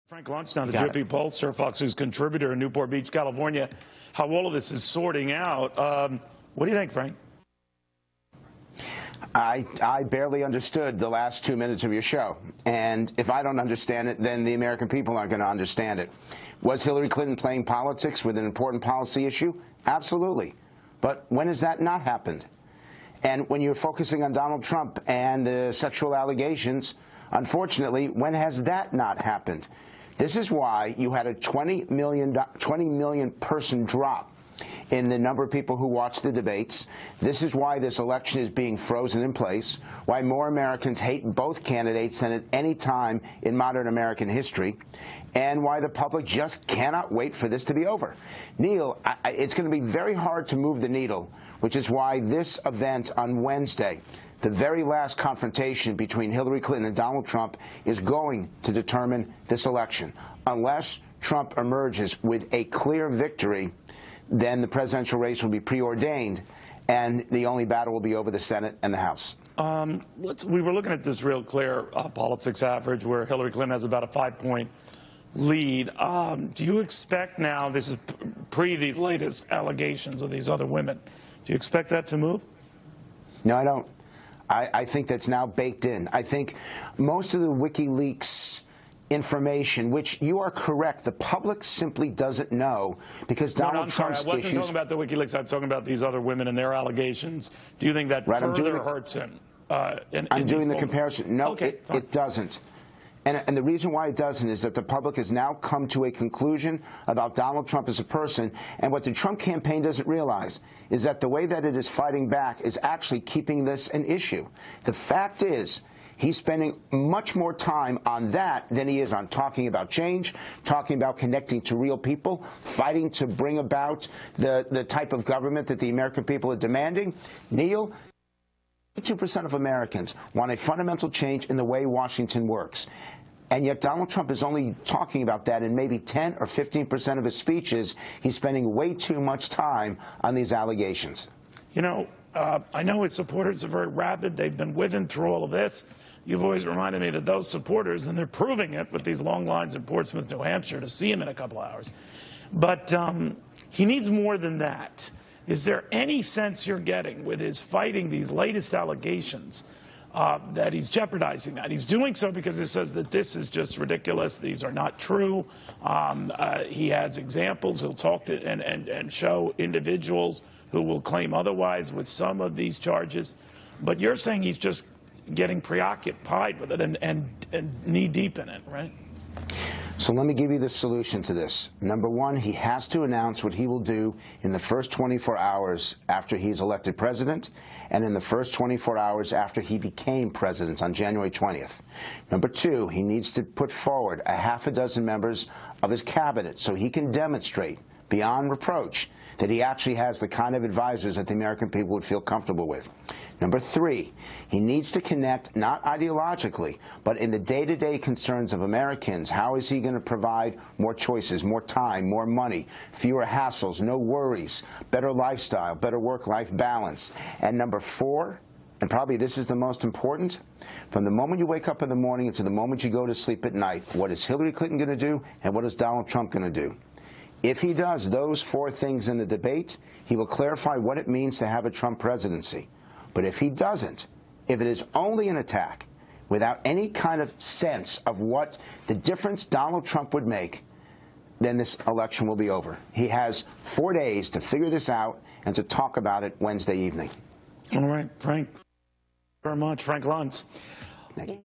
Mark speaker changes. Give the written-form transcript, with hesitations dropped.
Speaker 1: Frank Luntz, now the Drippy Pollster, Fox News contributor in Newport Beach, California. How all of this is sorting out. What do you think, Frank?
Speaker 2: I barely understood the last 2 minutes of your show. And if I don't understand it, then the American people aren't going to understand it. Was Hillary Clinton playing politics with an important policy issue? Absolutely. But when has that not happened? And when you're focusing on Donald Trump and the sexual allegations, unfortunately, when has that not happened? This is why you had a 20 million person drop in the number of people who watch the debates. This is why this election is being frozen in place, why more Americans hate both candidates than at any time in modern American history, and why the public just cannot wait for this to be over. Neil, it's going to be very hard to move the needle, which is why this event on Wednesday, the very last confrontation between Hillary Clinton and Donald Trump, is going to determine this election. Unless Trump emerges with a clear victory, then the presidential race will be preordained, and the only battle will be over the Senate and the House.
Speaker 1: We were looking at this real clear politics average where Hillary Clinton has about a 5-point lead. Do you expect now, this is pre these latest allegations of these other women, do you expect that to move?
Speaker 2: No, I don't. I think that's now baked in. I think most of the WikiLeaks information, which you are correct, the public simply doesn't know because Donald Trump's issues.
Speaker 1: I wasn't talking about the WikiLeaks. I'm talking about these other women and their allegations. Do you think that further hurts him?
Speaker 2: I'm doing the comparison. No,
Speaker 1: okay,
Speaker 2: it doesn't. And the reason why it doesn't is that the public has now come to a conclusion about Donald Trump as a person. And what the Trump campaign doesn't realize is that the way that it is fighting back is actually keeping this an issue. The fact is, he's spending much more time on that than he is on talking about change, talking about connecting to real people, fighting to bring about the type of government that the American people are demanding. Neil, 2% of Americans want a fundamental change in the way Washington works. And yet Donald Trump is only talking about that in maybe 10 or 15% of his speeches. He's spending way too much time on these allegations.
Speaker 1: You know, I know his supporters are very rabid. They've been with him through all of this. You've always reminded me that those supporters, and they're proving it with these long lines in Portsmouth, New Hampshire, to see him in a couple hours. But he needs more than that. Is there any sense you're getting with his fighting these latest allegations that he's jeopardizing that? He's doing so because he says that this is just ridiculous. These are not true. He has examples. He'll talk to and show individuals who will claim otherwise with some of these charges. But you're saying he's just getting preoccupied with it and knee-deep in it, right?
Speaker 2: So let me give you the solution to this. Number one, he has to announce what he will do in the first 24 hours after he's elected president and in the first 24 hours after he became president on January 20th. Number two, he needs to put forward a half a dozen members of his cabinet so he can demonstrate beyond reproach that he actually has the kind of advisors that the American people would feel comfortable with. Number three, he needs to connect not ideologically, but in the day-to-day concerns of Americans. How is he going to provide more choices, more time, more money, fewer hassles, no worries, better lifestyle, better work-life balance? And number four, and probably this is the most important, from the moment you wake up in the morning to the moment you go to sleep at night, what is Hillary Clinton going to do and what is Donald Trump going to do? If he does those four things in the debate, he will clarify what it means to have a Trump presidency. But if he doesn't, if it is only an attack without any kind of sense of what the difference Donald Trump would make, then this election will be over. He has 4 days to figure this out and to talk about it Wednesday evening.
Speaker 1: All right, Frank, very much. Frank Luntz.
Speaker 2: Thank you.